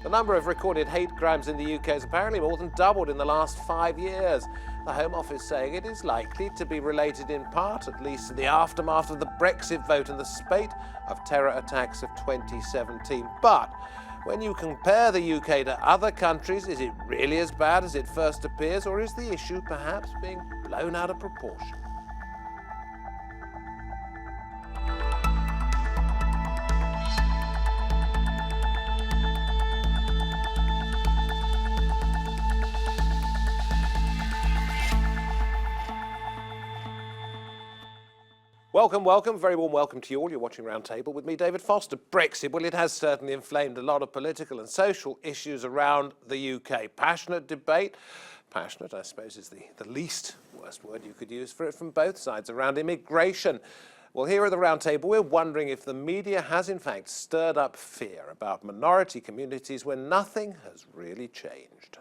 The number of recorded hate crimes in the UK has apparently more than doubled in the last 5 years. The Home Office saying it is likely to be related in part, at least, to the aftermath of the Brexit vote and the spate of terror attacks of 2017. But when you compare the UK to other countries, is it really as bad as it first appears, or is the issue perhaps being blown out of proportion? Welcome, very warm welcome to you all. You're watching Roundtable with me, David Foster. Brexit, well, it has certainly inflamed a lot of political and social issues around the UK. Passionate debate, passionate I suppose is the least worst word you could use for it, from both sides around immigration. Well, here at the Roundtable, we're wondering if the media has in fact stirred up fear about minority communities when nothing has really changed.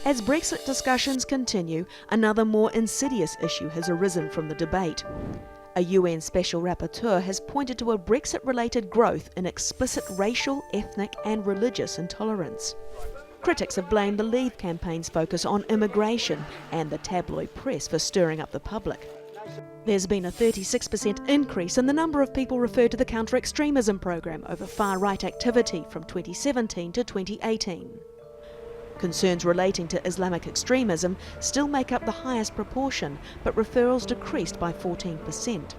As Brexit discussions continue, another more insidious issue has arisen from the debate. A UN Special Rapporteur has pointed to a Brexit-related growth in explicit racial, ethnic and religious intolerance. Critics have blamed the Leave campaign's focus on immigration and the tabloid press for stirring up the public. There's been a 36% increase in the number of people referred to the counter-extremism program over far-right activity from 2017 to 2018. Concerns relating to Islamic extremism still make up the highest proportion, but referrals decreased by 14%.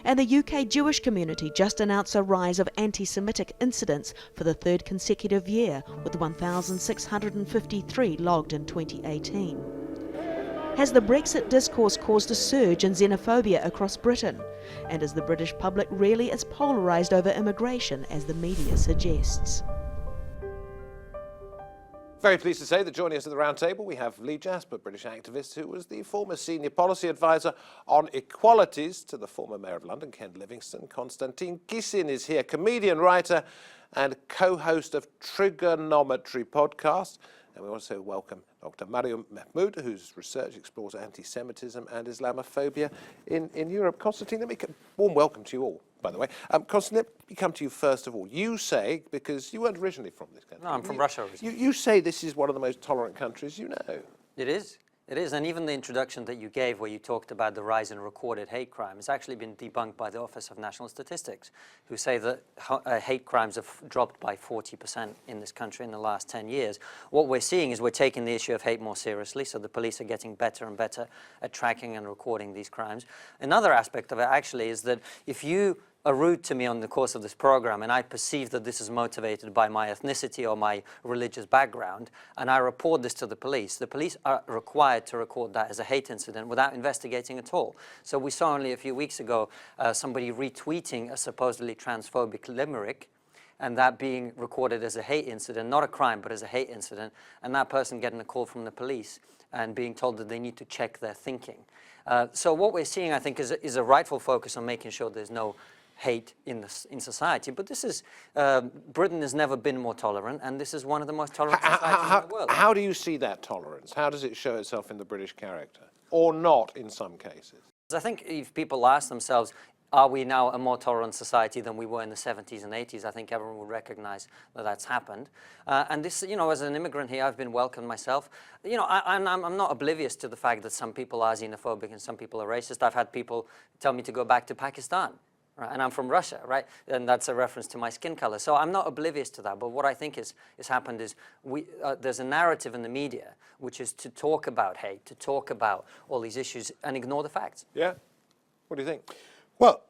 And the UK Jewish community just announced a rise of anti-Semitic incidents for the third consecutive year, with 1,653 logged in 2018. Has the Brexit discourse caused a surge in xenophobia across Britain? And is the British public really as polarised over immigration as the media suggests? Very pleased to say that joining us at the Roundtable we have Lee Jasper, British activist who was the former senior policy advisor on Equalities to the former Mayor of London, Ken Livingstone. Konstantin Kisin is here, comedian, writer and co-host of Triggernometry podcast. And we also welcome Dr Maryyum Mehmood, whose research explores anti-Semitism and Islamophobia in Europe. Konstantin, let me warm welcome to you all, by the way. Konstantin, let me come to you first of all. You say, because you weren't originally from this country. No, I'm from Russia originally. You say this is one of the most tolerant countries you know. It is. It is, and even the introduction that you gave where you talked about the rise in recorded hate crime has actually been debunked by the Office of National Statistics, who say that hate crimes have dropped by 40% in this country in the last 10 years. What we're seeing is we're taking the issue of hate more seriously, so the police are getting better and better at tracking and recording these crimes. Another aspect of it actually is that if you are rude to me on the course of this program and I perceive that this is motivated by my ethnicity or my religious background, and I report this to the police are required to record that as a hate incident without investigating at all. So we saw only a few weeks ago somebody retweeting a supposedly transphobic limerick, and that being recorded as a hate incident, not a crime, but as a hate incident, and that person getting a call from the police and being told that they need to check their thinking. So what we're seeing, I think, is a rightful focus on making sure there's no hate in society, but this is Britain has never been more tolerant, and this is one of the most tolerant societies in the world. How do you see that tolerance? How does it show itself in the British character, or not in some cases? I think if people ask themselves, are we now a more tolerant society than we were in the 70s and 80s? I think everyone will recognize that that's happened. And this, you know, as an immigrant here, I've been welcomed myself. You know, I'm not oblivious to the fact that some people are xenophobic and some people are racist. I've had people tell me to go back to Pakistan. Right, and I'm from Russia, right? And that's a reference to my skin color. So I'm not oblivious to that. But what I think is happened is there's a narrative in the media which is to talk about hate, to talk about all these issues and ignore the facts. Yeah? What do you think? Well,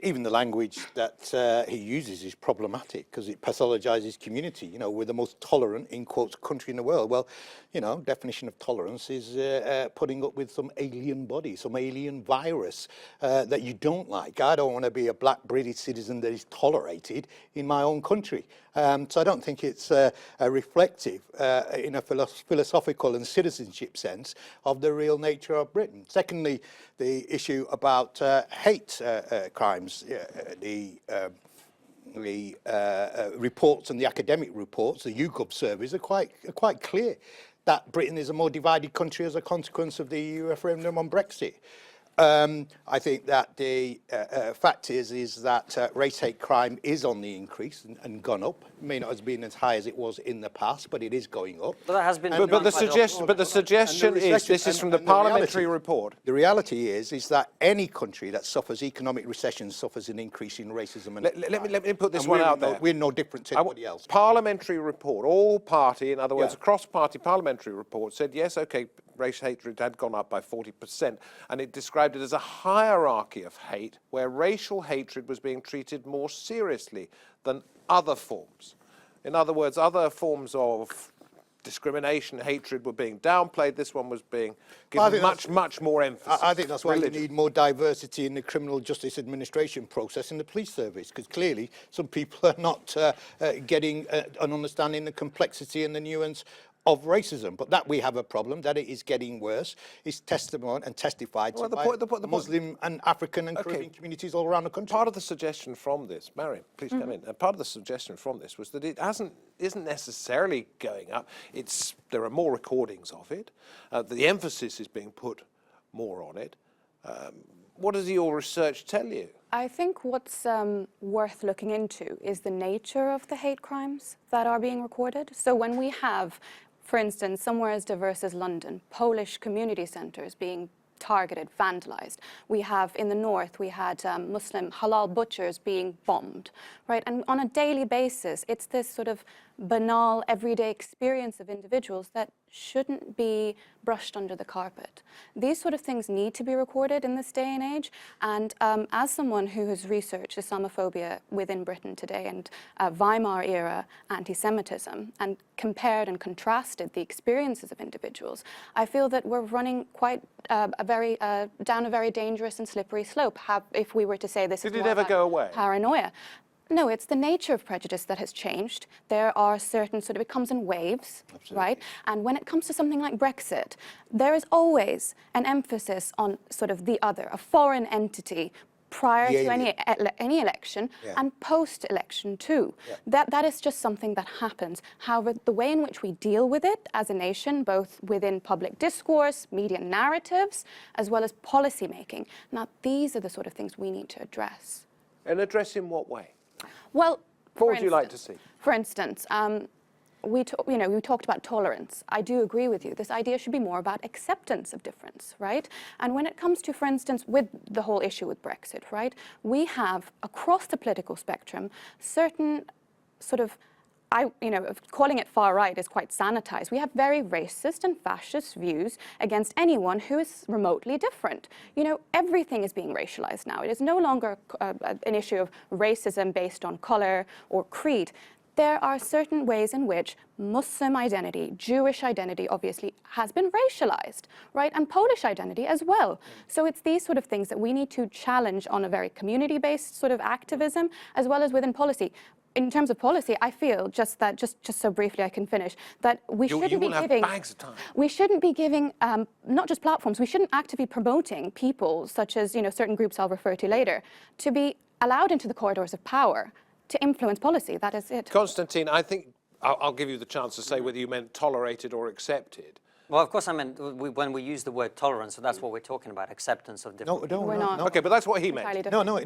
even the language that he uses is problematic because it pathologizes community. You know, we're the most tolerant, in quotes, country in the world. Well, you know, definition of tolerance is putting up with some alien body, some alien virus that you don't like. I don't want to be a black British citizen that is tolerated in my own country. So I don't think it's reflective in a philosophical and citizenship sense of the real nature of Britain. Secondly, the issue about hate crimes, the reports and the academic reports, the YouGov surveys are quite clear that Britain is a more divided country as a consequence of the EU referendum on Brexit. I think that the fact is that race hate crime is on the increase and gone up. It may not have been as high as it was in the past, but it is going up. But that has been. But the suggestion is, this is from the parliamentary report. The reality is that any country that suffers economic recession suffers an increase in racism. And Let me put this one out there. We're no different to anybody else. Parliamentary report, all party, in other words, a cross-party parliamentary report said, yes, okay, race hatred had gone up by 40%, and it described it as a hierarchy of hate where racial hatred was being treated more seriously than other forms. In other words, other forms of discrimination, hatred were being downplayed. This one was being given much more emphasis. I think that's why we need more diversity in the criminal justice administration process in the police service, because clearly some people are not getting an understanding the complexity and the nuance of racism. But that we have a problem, that it is getting worse, is testimony and testified to by Muslim and African and Caribbean communities all around the country. Part of the suggestion from this, Maryyum, please come in. Part of the suggestion from this was that it isn't necessarily going up. There are more recordings of it. The emphasis is being put more on it. What does your research tell you? I think what's worth looking into is the nature of the hate crimes that are being recorded. So when we have, for instance, somewhere as diverse as London, Polish community centres being targeted, vandalized. We have, in the north, we had Muslim halal butchers being bombed, right? And on a daily basis, it's this sort of banal, everyday experience of individuals that shouldn't be brushed under the carpet. These sort of things need to be recorded in this day and age. And as someone who has researched Islamophobia within Britain today and Weimar era anti-Semitism and compared and contrasted the experiences of individuals, I feel that we're running quite down a very dangerous and slippery slope if we were to say this is more Did it ever go away? Paranoia. No, it's the nature of prejudice that has changed. There are certain it comes in waves, right? And when it comes to something like Brexit, there is always an emphasis on sort of the other, a foreign entity prior to any election and post-election too. That is just something that happens. However, the way in which we deal with it as a nation, both within public discourse, media narratives, as well as policy making, now these are the sort of things we need to address. And address in what way? Well, what would you like to see? For instance, we talked about tolerance. I do agree with you. This idea should be more about acceptance of difference, right? And when it comes to, for instance, with the whole issue with Brexit, right, we have across the political spectrum certain sort of, calling it far right is quite sanitized. We have very racist and fascist views against anyone who is remotely different. Everything is being racialized now. It is no longer an issue of racism based on color or creed. There are certain ways in which Muslim identity, Jewish identity, obviously, has been racialized, right? And Polish identity as well. So it's these sort of things that we need to challenge on a very community-based sort of activism, as well as within policy. In terms of policy, I feel just so briefly I can finish, that we shouldn't be giving, we shouldn't be giving, not just platforms, we shouldn't actively promoting people such as, certain groups I'll refer to later, to be allowed into the corridors of power to influence policy. That is it. Konstantin, I think I'll give you the chance to say whether you meant tolerated or accepted. Well, of course, I meant when we use the word tolerance, so that's what we're talking about, acceptance of different No. Okay, but that's what he meant. No.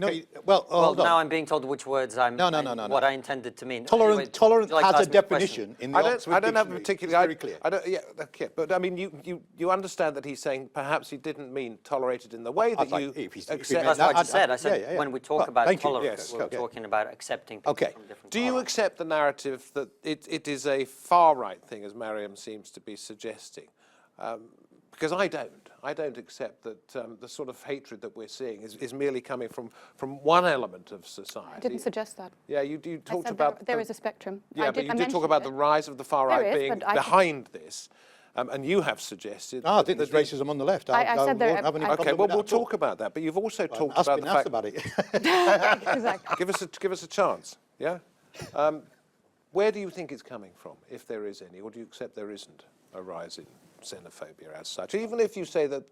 Well, now I'm being told which words what I intended to mean. Tolerance has a definition in the I don't have a particular. Very clear. But I mean, you understand that he's saying perhaps he didn't mean tolerated in the way that you accept. That's what I just said. I said when we talk about tolerance, we're talking about accepting people from different. Do you accept the narrative that it is a far right thing, as Maryyum seems to be suggesting? Because I don't accept that the sort of hatred that we're seeing is merely coming from one element of society. I didn't suggest that. Yeah, you talked about... There is a spectrum. Yeah, but you did talk about the rise of the far right being behind this. And you have suggested... I think there's racism on the left. I said there... Okay, well, we'll talk about that. But you've also talked about the fact... about it. Exactly. Give us a chance, yeah? Where do you think it's coming from, if there is any? Or do you accept there isn't a rise in xenophobia as such, even if you say that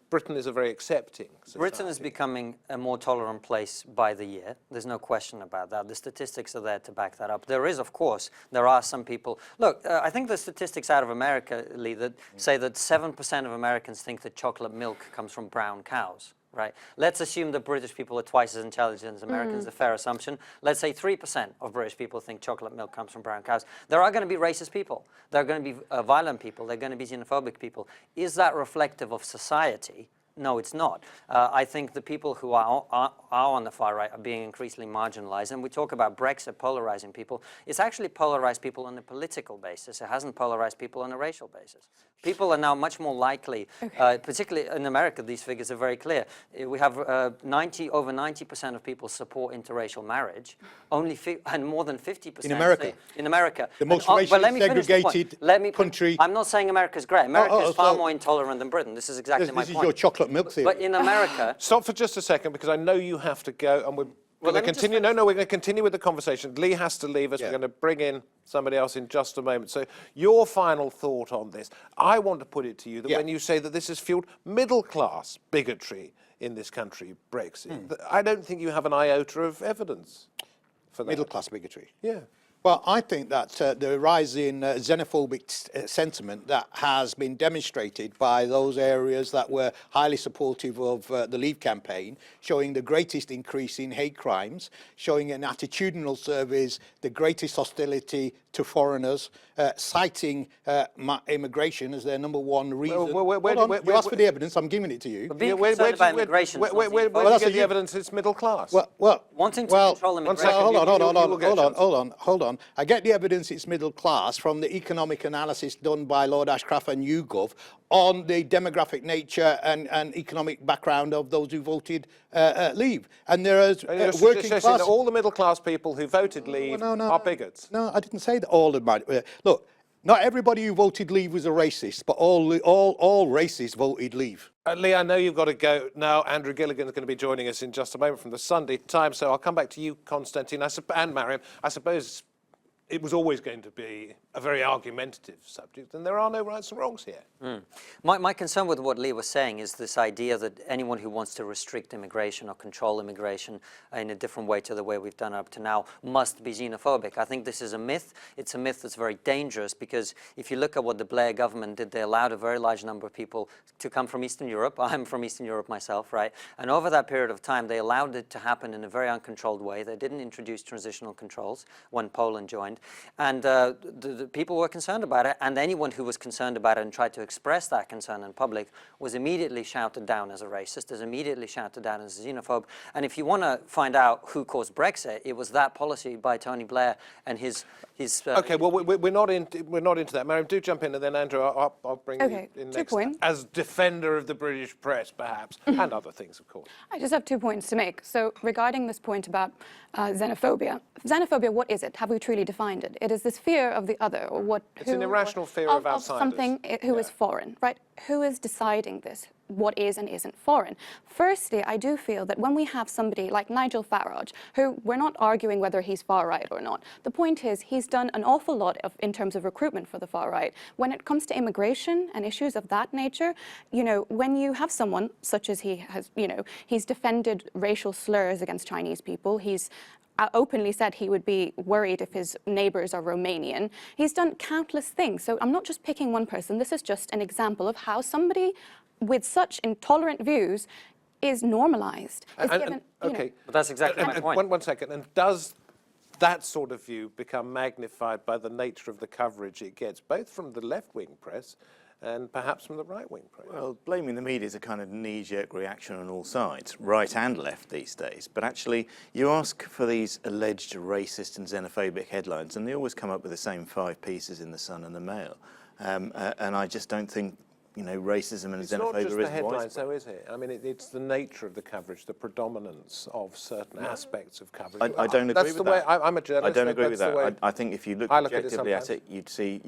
Britain is a very accepting society? Britain is becoming a more tolerant place by the year. There's no question about that. The statistics are there to back that up. There are some people... Look, I think the statistics out of America, Lee, that say that 7% of Americans think that chocolate milk comes from brown cows. right? Let's assume that British people are twice as intelligent as Americans, a fair assumption. Let's say 3% of British people think chocolate milk comes from brown cows. There are going to be racist people. There are going to be violent people. There are going to be xenophobic people. Is that reflective of society? No, it's not. I think the people who are on the far right are being increasingly marginalized. And we talk about Brexit polarizing people. It's actually polarized people on a political basis. It hasn't polarized people on a racial basis. People are now much more likely, particularly in America, these figures are very clear. We have over 90% of people support interracial marriage, and more than 50% In America? say, in America. The most But racially segregated country. I'm not saying America's great. America is far more intolerant than Britain. This is exactly my point. This is your chocolate milk theory. But in America... Stop for just a second, because I know you have to go, and we're going to continue. No, we're going to continue with the conversation. Lee has to leave us. Yeah. We're going to bring in somebody else in just a moment. So your final thought on this. I want to put it to you that when you say that this has fueled middle-class bigotry in this country, Brexit, I don't think you have an iota of evidence for that. Middle-class bigotry? Yeah. Well, I think that the rise in xenophobic sentiment that has been demonstrated by those areas that were highly supportive of the Leave campaign, showing the greatest increase in hate crimes, showing in attitudinal surveys the greatest hostility to foreigners, citing immigration as their #1 reason. You asked for the evidence, I'm giving it to you. Being concerned about immigration. Where do you get the evidence it's middle class? Wanting to control immigration. Hold on. I get the evidence it's middle class from the economic analysis done by Lord Ashcroft and YouGov on the demographic nature and economic background of those who voted Leave. And there is working class. That all the middle class people who voted Leave are bigots. No, I didn't say that all of my... look, not everybody who voted Leave was a racist, but all racists voted Leave. Lee, I know you've got to go now. Andrew Gilligan is going to be joining us in just a moment from the Sunday Times, so I'll come back to you, Konstantin, and Maryyum. I suppose it was always going to be a very argumentative subject, and there are no rights and wrongs here. My concern with what Lee was saying is this idea that anyone who wants to restrict immigration or control immigration in a different way to the way we've done up to now must be xenophobic. I think this is a myth. It's a myth that's very dangerous, because if you look at what the Blair government did, they allowed a very large number of people to come from Eastern Europe. I'm from Eastern Europe myself, right? And over that period of time, they allowed it to happen in a very uncontrolled way. They didn't introduce transitional controls when Poland joined. And the people were concerned about it, and anyone who was concerned about it and tried to express that concern in public was immediately shouted down as a racist, is immediately shouted down as a xenophobe. And if you want to find out who caused Brexit, it was that policy by Tony Blair and his okay, well, we're not into that. Maryyum, do jump in, and then Andrew, I'll bring you in next. 2 points. As defender of the British press, perhaps, and other things, of course. I just have 2 points to make. So regarding this point about xenophobia, what is it? Have we truly defined it? It is this fear of the other, or it's an irrational fear of outsiders. Of something who is foreign, right? Who is deciding this? What is and isn't foreign? Firstly, I do feel that when we have somebody like Nigel Farage, who we're not arguing whether he's far right or not, the point is he's done an awful lot in terms of recruitment for the far right. When it comes to immigration and issues of that nature, you know, when you have someone such as he has, you know, he's defended racial slurs against Chinese people, he's openly said he would be worried if his neighbors are Romanian. He's done countless things. So I'm not just picking one person. This is just an example of how somebody with such intolerant views is normalized. Okay, but that's exactly my point. One second. And does that sort of view become magnified by the nature of the coverage it gets, both from the left-wing press and perhaps from the right-wing press? Well, blaming the media is a kind of knee-jerk reaction on all sides, right and left these days. But actually, you ask for these alleged racist and xenophobic headlines, and they always come up with the same 5 pieces in the Sun and the Mail. And I just don't think, you know, racism and xenophobia is It's not just the headlines, widespread. though, is it? I mean, it's the nature of the coverage, the predominance of certain aspects of coverage. I don't agree That's with the way that. I'm a journalist. I don't agree with that's the way that. I think if you look I look at it objectively at sometimes. it,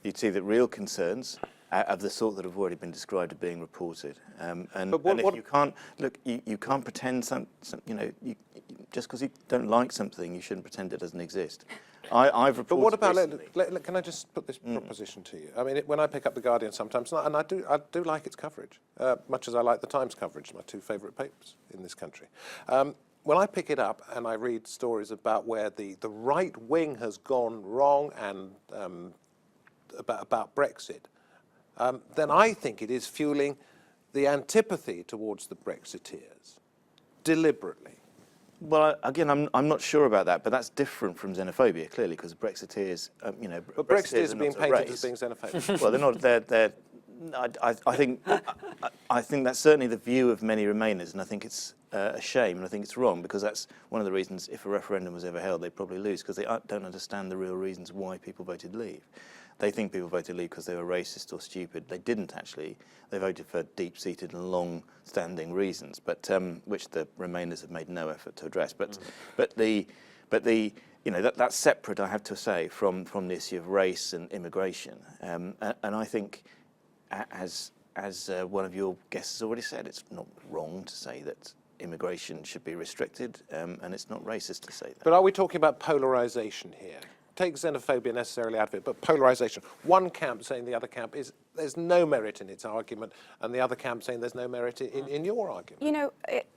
you'd see that real concerns of the sort that have already been described are being reported. And if you can't look, you can't pretend you know, just because you don't like something, you shouldn't pretend it doesn't exist. I've reported. But what about? recently, Can I just put this proposition to you? I mean, when I pick up the Guardian sometimes, and I do like its coverage, much as I like the Times coverage, my 2 favourite papers in this country. When I pick it up and I read stories about where the right wing has gone wrong and about Brexit, then I think it is fueling the antipathy towards the Brexiteers deliberately? Well, again, I'm not sure about that, but that's different from xenophobia, clearly, because Brexiteers, you know, But Brexiteers are being not a painted race. as being xenophobic. Well, they're not. I think that's certainly the view of many Remainers, and I think it's a shame, and I think it's wrong, because that's one of the reasons. If a referendum was ever held, they'd probably lose, because they don't understand the real reasons why people voted Leave. They think people voted Leave because they were racist or stupid. They didn't actually. They voted for deep-seated and long-standing reasons, but which the Remainers have made no effort to address. But the you know, that's separate, I have to say, from the issue of race and immigration. And I think, as one of your guests has already said, it's not wrong to say that immigration should be restricted, and it's not racist to say that. But are we talking about polarisation here? Take xenophobia necessarily out of it, but polarisation. One camp saying the other camp is there's no merit in its argument, and the other camp saying there's no merit in your argument. You know,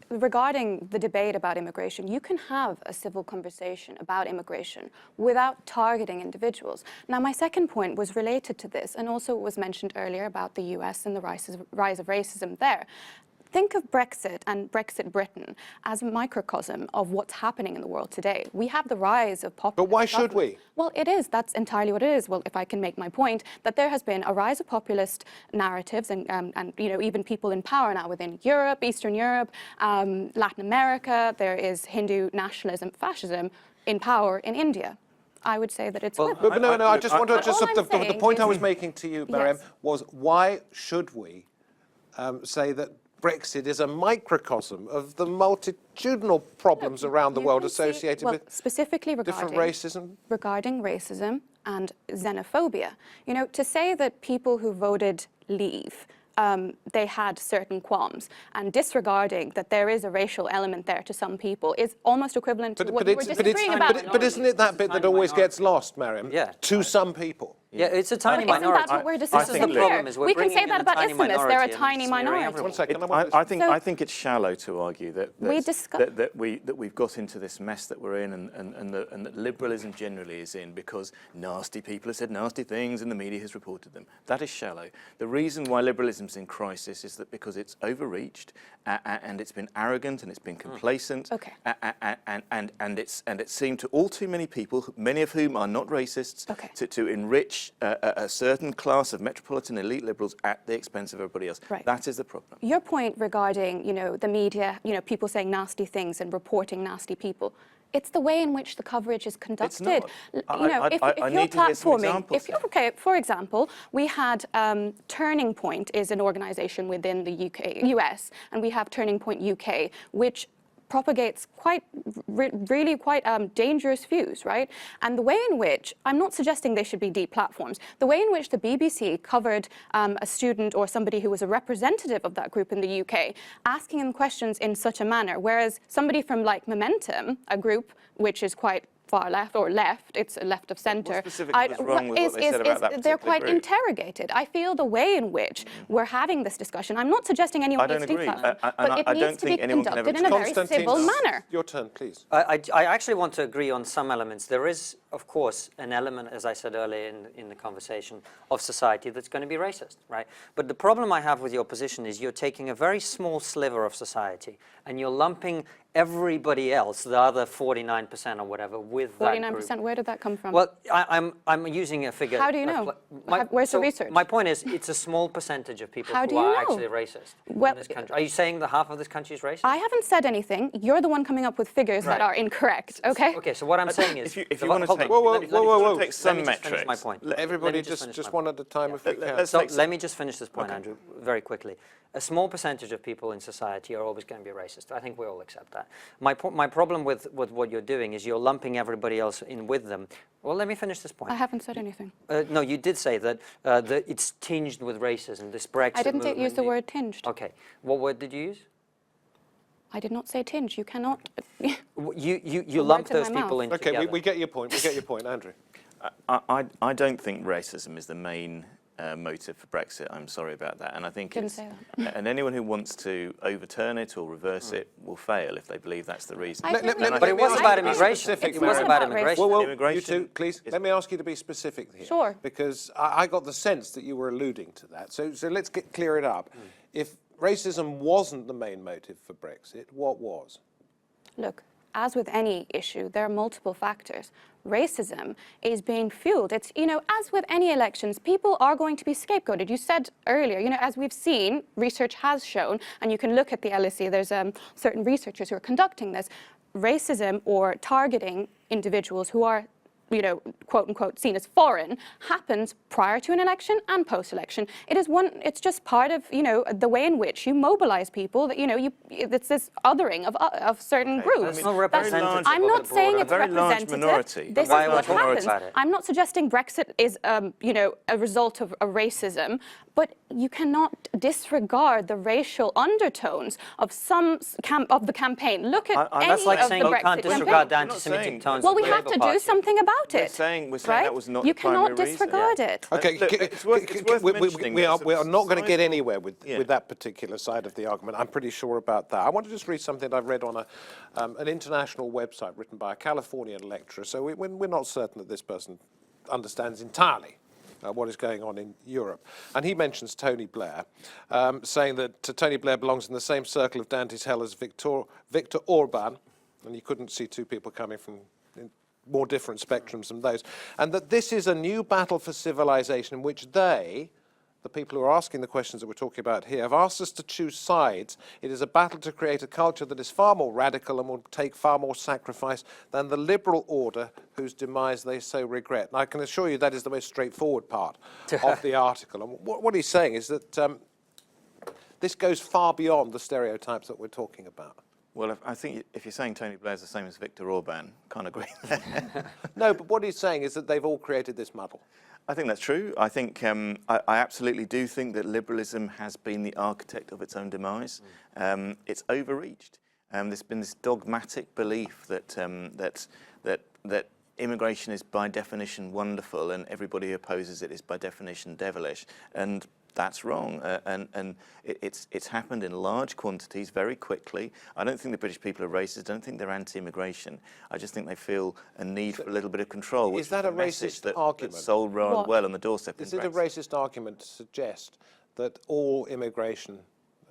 regarding the debate about immigration, you can have a civil conversation about immigration without targeting individuals. Now, my second point was related to this, and also was mentioned earlier about the US and the rise of racism there. Think of Brexit and Brexit Britain as a microcosm of what's happening in the world today. We have the rise of populist But why should we? Well, it is. That's entirely what it is. Well, if I can make my point, that there has been a rise of populist narratives and you know, even people in power now within Europe, Eastern Europe, Latin America. There is Hindu nationalism, fascism in power in India. I would say that it's... But no, I just want to... The point I was making to you, Maryyum, Yes. was why should we say that Brexit is a microcosm of the multitudinal problems around the world associated with specifically different racism? regarding racism and xenophobia. You know, to say that people who voted Leave, they had certain qualms, and disregarding that there is a racial element there to some people is almost equivalent to what you were disagreeing about. But isn't it that bit that always gets lost, Maryyum? Yeah. To some people. Yeah, it's a tiny Isn't minority. that what we're This discussing is the here? problem, is we're We can bringing say in that a about tiny Islamists. They're a minority and tiny smearing minority. everyone. One second. I think it's shallow to argue that we've got into this mess that we're in, and that liberalism generally is in because nasty people have said nasty things and the media has reported them. That is shallow. The reason why liberalism's in crisis is that because it's overreached and it's been arrogant and it's been complacent. Okay. And it seemed to all too many people, many of whom are not racists, Okay. to enrich a certain class of metropolitan elite liberals at the expense of everybody else. Right. That is the problem. Your point regarding, you know, the media, you know, people saying nasty things and reporting nasty people. It's the way in which the coverage is conducted. not. You know, if I you're need to hear some platforming, examples. okay, for example, we had Turning Point is an organisation within the US, and we have Turning Point UK, which propagates really quite dangerous views, right? And the way in which, I'm not suggesting they should be deplatformed, the way in which the BBC covered a student or somebody who was a representative of that group in the UK, asking them questions in such a manner, whereas somebody from like Momentum, a group which is quite far left or left, it's left of centre. What specifically was wrong with what they said about that they're particular quite group? interrogated. I feel the way in which we're having this discussion, I'm not suggesting anyone I needs don't to agree. deplatform, And but it I needs don't to be think anyone can conducted ever in a very Konstantin, civil manner. your turn, please. I actually want to agree on some elements. There is, of course, an element, as I said earlier in the conversation, of society that's going to be racist, right? But the problem I have with your position is you're taking a very small sliver of society and you're lumping everybody else, the other 49% or whatever, with that group. 49%, where did that come from? Well, I'm using a figure. How do you know? Where's the research? My point is, it's a small percentage of people How who do you are know? actually racist Well, in this country. Are you saying that half of this country is racist? I haven't said anything. You're the one coming up with figures that Right. are incorrect, okay? Okay, so what I'm saying is... If you want to hold take, on, Whoa, let me- whoa, let me- whoa, let me whoa. take just some finish metrics. my point. Everybody Let me just finish my one point. at a time if we can. let's So take let me just finish this point, Andrew, very quickly. A small percentage of people in society are always going to be racist. I think we all accept that. My problem with what you're doing is you're lumping everybody else in with them. Well, let me finish this point. I haven't said anything. No, you did say that it's tinged with racism, this Brexit I didn't use the movement. word tinged. Okay. What word did you use? I did not say tinge. You cannot... You lump in my those people mouth. in Okay, together. we get your point. We get your point, Andrew. I don't think racism is the main motive for Brexit. I'm sorry about that. And I think Didn't it's, say and anyone who wants to overturn it or reverse it will fail if they believe that's the reason. I agree with you. But it was me about ask you to be immigration. specific, It was Maryyum. about About immigration. Well, you Immigration two, please, is- let me ask you to be specific here. Sure. Because I got the sense that you were alluding to that. So let's clear it up. If racism wasn't the main motive for Brexit, what was? Look, as with any issue, there are multiple factors. Racism is being fueled. It's, as with any elections, people are going to be scapegoated. You said earlier, as we've seen, research has shown, and you can look at the LSE, there's certain researchers who are conducting this, racism or targeting individuals who are quote unquote seen as foreign happens prior to an election and post-election. It's just part of, the way in which you mobilize people that, it's this othering of certain groups. It's not representative. I'm not saying it's very large representative. minority. This is Why what would you happens. about it? I'm not suggesting Brexit is, a result of a racism, but you cannot disregard the racial undertones of of the campaign. Look at any That's like of saying the you Brexit can't disregard the campaign. anti-Semitic tones Well, of we the have Labour to Party. do something about it. We're saying right? that was not You the primary cannot reason. disregard it. Okay, Look, it's worth mentioning we are that not going to get societal- anywhere with that particular side of the argument. I'm pretty sure about that. I want to just read something I've read on an international website written by a Californian lecturer. So we're not certain that this person understands entirely what is going on in Europe. And he mentions Tony Blair, saying that Tony Blair belongs in the same circle of Dante's hell as Viktor Orban, and you couldn't see two people coming from more different spectrums than those, and that this is a new battle for civilization in which they, the people who are asking the questions that we're talking about here, have asked us to choose sides. It is a battle to create a culture that is far more radical and will take far more sacrifice than the liberal order whose demise they so regret. And I can assure you that is the most straightforward part of the article. And what he's saying is that this goes far beyond the stereotypes that we're talking about. Well, I think if you're saying Tony Blair's the same as Viktor Orban, can't agree there. No, but what he's saying is that they've all created this muddle. I think that's true. I think I absolutely do think that liberalism has been the architect of its own demise. It's overreached. There's been this dogmatic belief that immigration is by definition wonderful, and everybody who opposes it is by definition devilish. And that's wrong, and it's happened in large quantities very quickly. I don't think the British people are racist. I don't think they're anti-immigration. I just think they feel a need for a little bit of control. Is that a racist argument? That's sold rather well on the doorstep. Is it a racist argument to suggest that all immigration,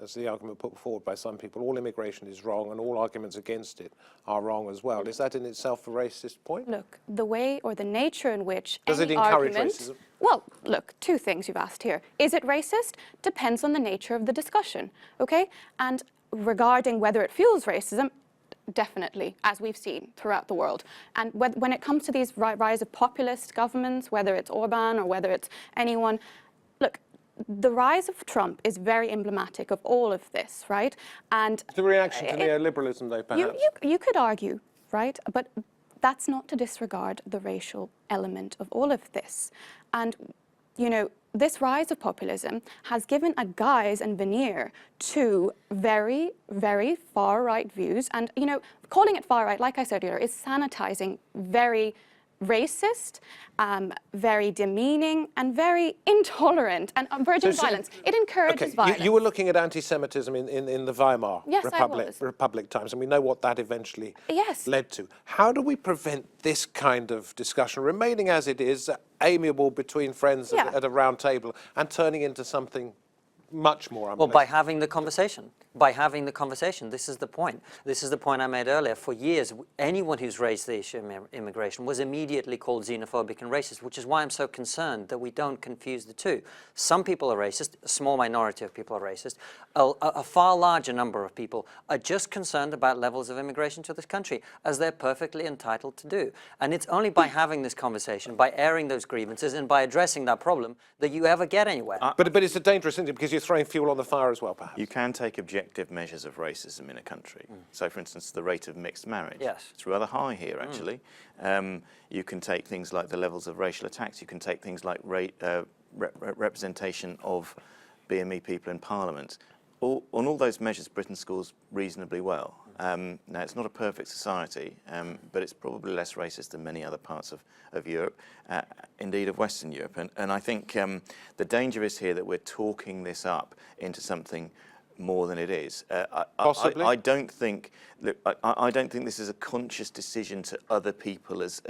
as the argument put forward by some people, all immigration is wrong and all arguments against it are wrong as well? Is that in itself a racist point? Look, the way or the nature in which Does any it encourage argument, racism? Well, look, two things you've asked here. Is it racist? Depends on the nature of the discussion, okay? And regarding whether it fuels racism, definitely, as we've seen throughout the world. And when it comes to these rise of populist governments, whether it's Orban or whether it's anyone, look, the rise of Trump is very emblematic of all of this, right? And The reaction to neoliberalism, though, perhaps? you could argue, right? But that's not to disregard the racial element of all of this. And, this rise of populism has given a guise and veneer to very, very far-right views. And, calling it far-right, like I said earlier, is sanitizing very racist, very demeaning, and very intolerant and verging violence. It encourages violence. You were looking at anti-Semitism in the Weimar Republic times, and we know what that eventually led to. How do we prevent this kind of discussion remaining as it is, amiable between friends at a round table, and turning into something much more unpleasant? Well, by having the conversation. By having the conversation. This is the point. This is the point I made earlier. For years, anyone who's raised the issue of immigration was immediately called xenophobic and racist, which is why I'm so concerned that we don't confuse the two. Some people are racist, a small minority of people are racist. A far larger number of people are just concerned about levels of immigration to this country, as they're perfectly entitled to do. And it's only by having this conversation, by airing those grievances, and by addressing that problem that you ever get anywhere. But it's a dangerous thing because you're throwing fuel on the fire as well, perhaps. You can take objective measures of racism in a country. So, for instance, the rate of mixed marriage. Yes. It's rather high here, actually. You can take things like the levels of racial attacks. You can take things like representation of BME people in Parliament. On all those measures, Britain scores reasonably well. Now, it's not a perfect society, but it's probably less racist than many other parts of Europe, indeed of Western Europe. And I think the danger is here that we're talking this up into something more than it is. Possibly. I don't think look, I don't think this is a conscious decision to other people as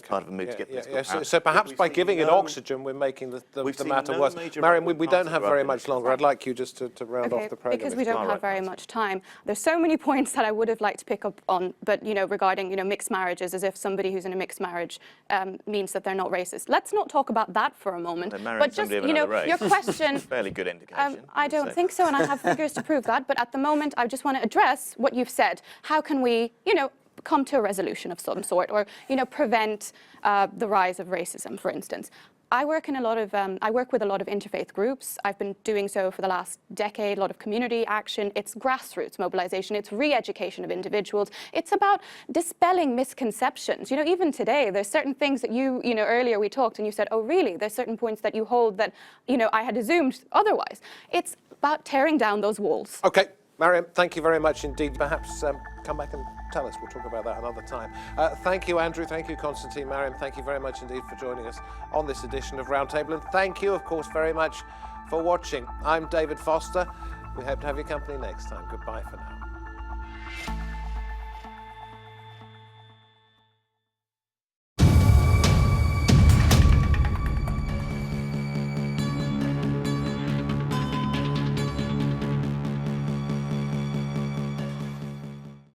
part of a move to get political power. So perhaps We've by seen giving it no- oxygen, we're making the We've seen matter no worse. major Mehmood, right-wing we don't party have very rather much longer. I'd like you just to round off the programme. Because we don't have very much time. There's so many points that I would have liked to pick up on, but regarding mixed marriages, as if somebody who's in a mixed marriage means that they're not racist. Let's not talk about that for a moment. They're marrying But just somebody of another race. your question. Fairly good indication. I don't think so, and I have figures to prove that. But at the moment, I just want to address what you've said. How can we, come to a resolution of some sort, or prevent the rise of racism, for instance? I work with a lot of interfaith groups. I've been doing so for the last decade, a lot of community action. It's grassroots mobilization. It's re-education of individuals. It's about dispelling misconceptions. Even today, there's certain things that earlier we talked and you said, oh, really? There's certain points that you hold that, I had assumed otherwise. It's about tearing down those walls. Okay, Maryyum, thank you very much indeed. Perhaps come back and tell us. We'll talk about that another time. Thank you, Andrew. Thank you, Konstantin. Maryyum, thank you very much indeed for joining us on this edition of Roundtable. And thank you, of course, very much for watching. I'm David Foster. We hope to have your company next time. Goodbye for now.